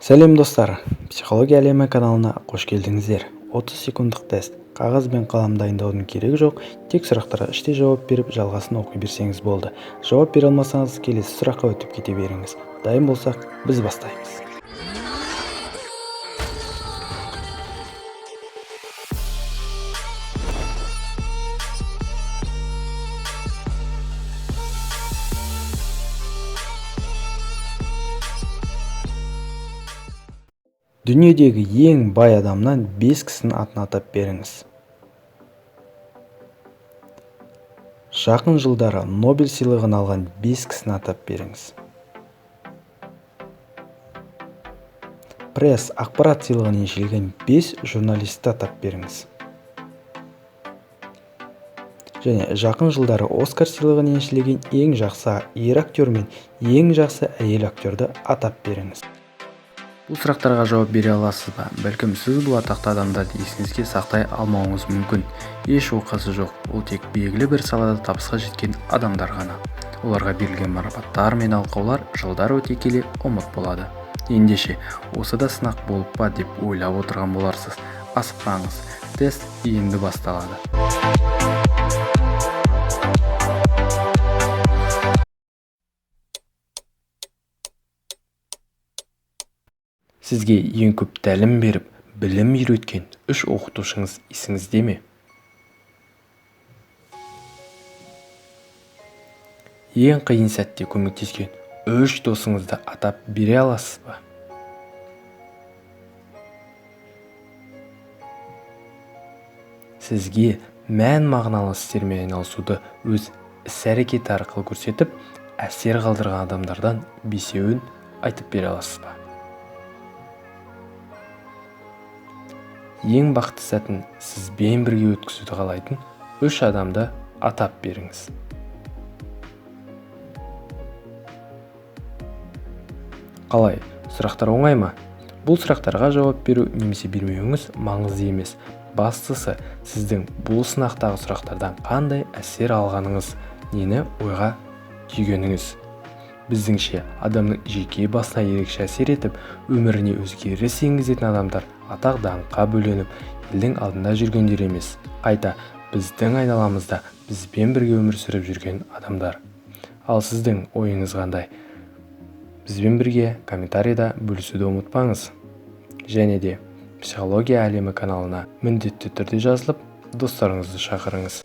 Сәлем достар, психология әлемі каналына қош келдіңіздер. 30 секундық тест. Қағаз бен қалам дайындаудың керегі жоқ, тек сұрақтарға іште жауап беріп, жалғасын оқи берсеңіз болды. Жауап бере алмасаңыз, келесі сұраққа өтіп кете беріңіз. Дайын болсақ, біз бастаймыз. Дүниедегі ең бай адамнан 5 кісінің атын атап беріңіз. Жақын жылдары Нобель сыйлығын алған 5 кісіні атап беріңіз. Пресс ақпарат сыйлығын еншілеген 5 журналисті атап беріңіз. Және жақын жылдары Оскар сыйлығын еншілеген ең жақсы ер актер мен ең жақсы әйел актерді атап беріңіз. Бұл сұрақтарға жауап бере аласыз ба? Бәлкім сіз бұл атақты адамдарды есіңізге сақтай алмауыңыз мүмкін. Еш оқасы жоқ, ол тек белгілі бір салада табысқа жеткен адамдар ғана. Оларға берілген марапаттар мен алқаулар жылдар өте келе ұмыт болады. Ендеше, осы да сынақ болып па деп ойлап отырған боларсыз. Асықпаңыз, тест енді басталады. Сізге ең көп тәлім беріп, білім үйреткен 3 оқытушыңыз есіңізде ме? Ең қиын сәтте көмектескен 3 досыңызды атап бере аласыз ба? Сізге мән мағыналы істермен айналысуды өз іс-әрекеті арқылы көрсетіп, әсер қалдырған адамдардан 5-еуін айтып бере аласыз ба? Ең бақытты сәтін сізбен бірге өткізуді қалайтын 3 адамды атап беріңіз. Қалай? Сұрақтар оңай ма? Бұл сұрақтарға жауап беру немесе бермеуіңіз маңызды емес. Бастысы, сіздің бұл сынақтағы сұрақтардан қандай әсер алғаныңыз, нені ойға түйгеніңіз. Біздіңше, адамның жеке басына ерекше әсер етіп, өміріне өзгеріс енгізетін адамдар атақ даңққа бөленіп, елдің алдында жүргендер емес. Қайта, біздің айналамызда бізбен бірге өмір сүріп жүрген адамдар. Ал сіздің ойыңыз қандай? Бізбен бірге комментарийда бөлісуді ұмытпаңыз. Және де психология әлемі каналына міндетті түрде жазылып, достарыңызды шақырыңыз.